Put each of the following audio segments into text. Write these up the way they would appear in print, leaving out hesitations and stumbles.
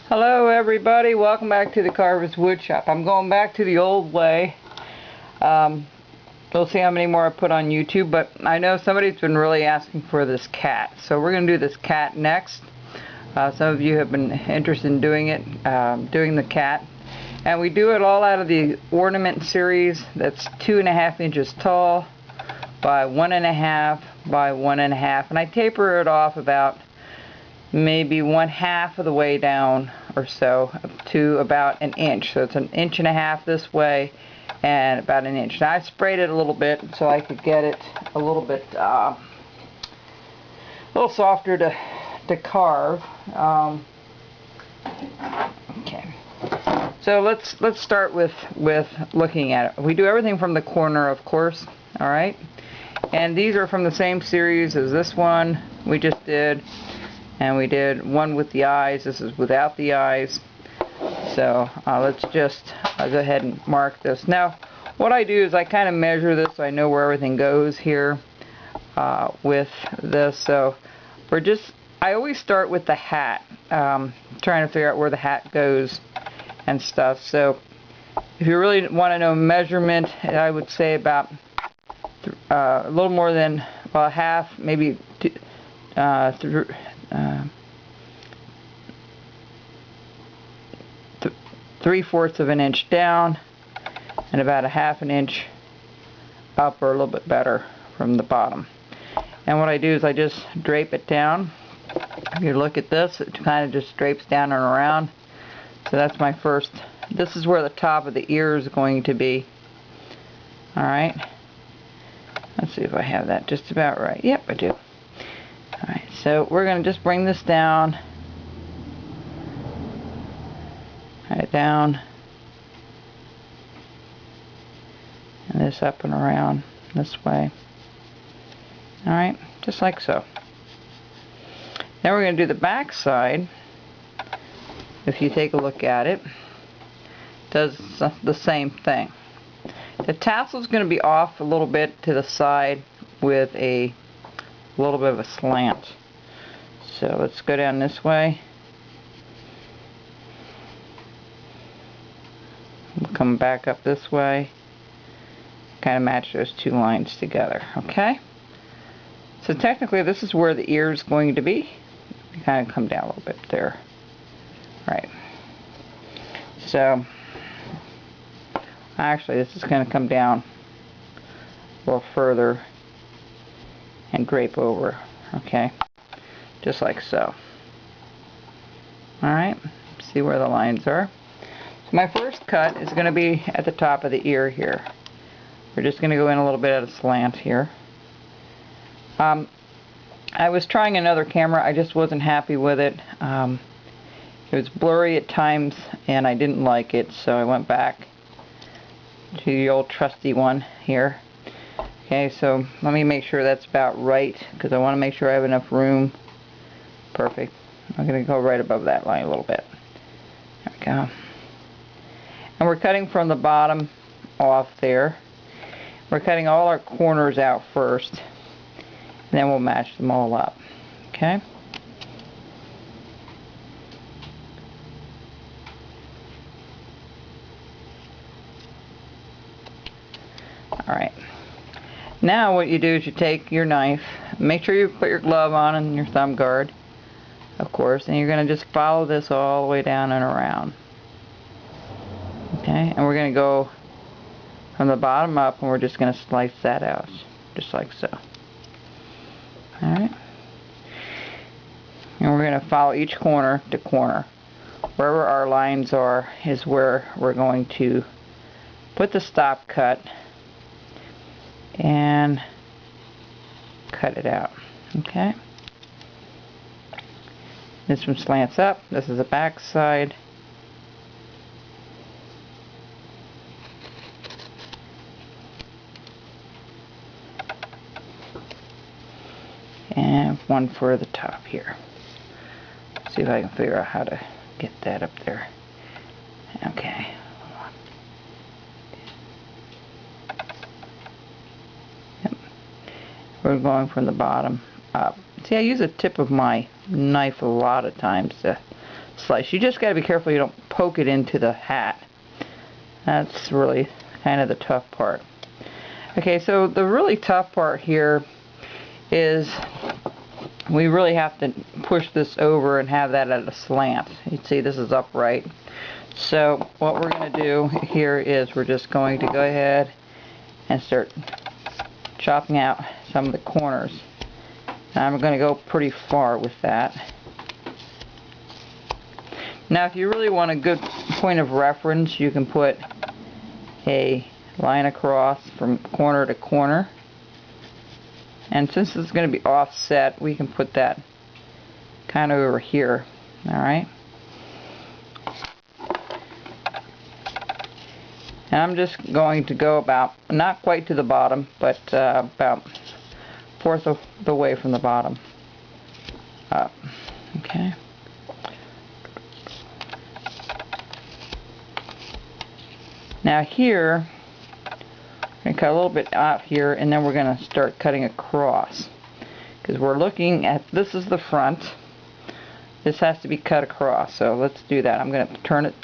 Hello everybody, welcome back to the Carver's Woodshop. I'm going back to the old way. We'll see how many more I put on YouTube, but I know somebody's been really asking for this cat. So we're going to do this cat next. Some of you have been interested in doing it, doing the cat. And we do it all out of the Ornament series that's 2.5 inches tall by 1.5 by 1.5. And I taper it off about maybe 1/2 of the way down or so to about 1 inch. So it's 1.5 inches this way and about 1 inch. Now I sprayed it a little bit so I could get it a little bit a little softer to carve. Okay. So let's start with looking at it. We do everything from the corner, of course. All right. And these are from the same series as this one we just did. And we did one with the eyes. This is without the eyes. So let's just go ahead and mark this. Now, what I do is I kind of measure this so I know where everything goes here with this. So I always start with the hat, trying to figure out where the hat goes and stuff. So if you really want to know measurement, I would say about a little more than, well, half, maybe 3/4 of an inch down and about 1/2 inch up, or a little bit better from the bottom. And what I do is I just drape it down. If you look at this, it kind of just drapes down and around. So that's my first. This is where the top of the ear is going to be. Alright, let's see if I have that just about right. Yep, I do. Alright, so we're going to just bring this down, right down, and this up and around this way. Alright, just like so. Then we're going to do the back side. If you take a look at it, it does the same thing. The tassel is going to be off a little bit to the side with a little bit of a slant. So let's go down this way. We'll come back up this way. Kind of match those two lines together. Okay? So technically this is where the ear is going to be. You kind of come down a little bit there. Right. So actually this is going to come down a little further and drape over. Okay, just like so. Alright, see where the lines are. So my first cut is going to be at the top of the ear here. We're just going to go in a little bit at a slant here. I was trying another camera. I just wasn't happy with it. It was blurry at times and I didn't like it, so I went back to the old trusty one here. Okay, so let me make sure that's about right, because I want to make sure I have enough room. Perfect. I'm going to go right above that line a little bit. There we go. And we're cutting from the bottom off there. We're cutting all our corners out first, and then we'll match them all up. Okay? Alright. Now what you do is you take your knife, make sure you put your glove on and your thumb guard, of course, and you're going to just follow this all the way down and around. Okay, and we're going to go from the bottom up, and we're just going to slice that out, just like so. Alright. And we're going to follow each corner to corner. Wherever our lines are is where we're going to put the stop cut and cut it out. Okay, this one slants up. This is the back side. And one for the top here. See if I can figure out how to get that up there. Okay. We're going from the bottom up. See, I use the tip of my knife a lot of times to slice. You just got to be careful you don't poke it into the hat. That's really kind of the tough part. Okay, so the really tough part here is we really have to push this over and have that at a slant. You see this is upright. So what we're going to do here is we're just going to go ahead and start chopping out some of the corners. And I'm going to go pretty far with that. Now if you really want a good point of reference, you can put a line across from corner to corner. And since it's going to be offset, we can put that kind of over here. Alright? And I'm just going to go about, not quite to the bottom, but about a fourth of the way from the bottom up. Okay. Now here, I'm going to cut a little bit out here, and then we're going to start cutting across. Because we're looking at, this is the front. This has to be cut across, so let's do that. I'm going to turn it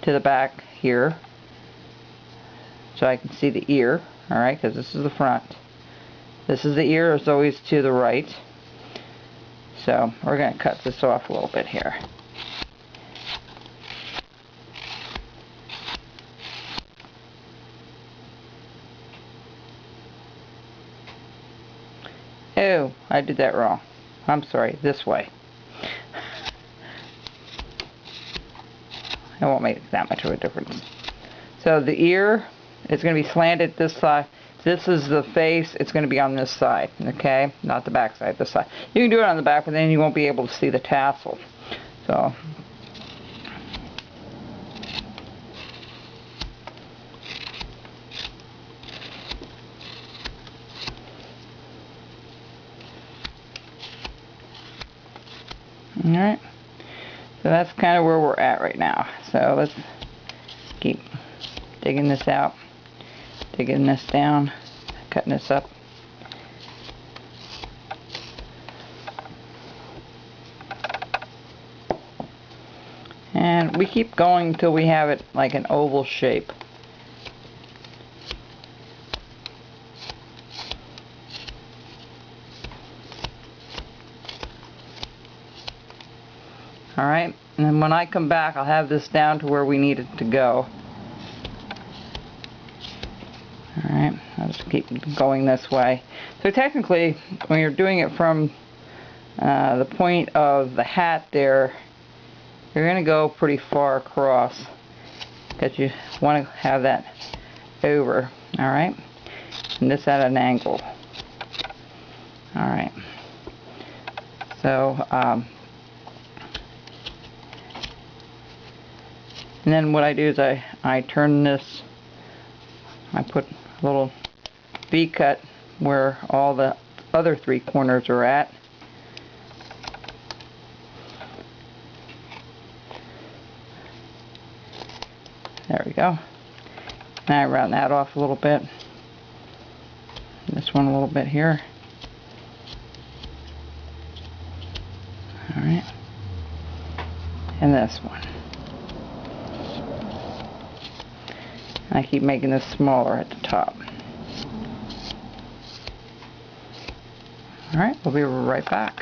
to the back here, so I can see the ear, alright, because this is the front. This is the ear, it's always to the right. So we're going to cut this off a little bit here. Oh, I did that wrong. I'm sorry, this way. It won't make that much of a difference. So the ear, it's going to be slanted this side. This is the face. It's going to be on this side, okay? Not the back side, this side. You can do it on the back, but then you won't be able to see the tassel. So, alright. So that's kind of where we're at right now. So let's keep digging this out. Digging this down, cutting this up. And we keep going until we have it like an oval shape. Alright, and then when I come back, I'll have this down to where we need it to go. Alright, I'll just keep going this way. So technically, when you're doing it from the point of the hat there, you're going to go pretty far across, because you want to have that over. Alright, and this at an angle. Alright, so and then what I do is I turn this, I put a little V-cut where all the other three corners are at. There we go. Now I round that off a little bit. This one a little bit here. Alright. And this one. I keep making this smaller at the top. Alright, we'll be right back.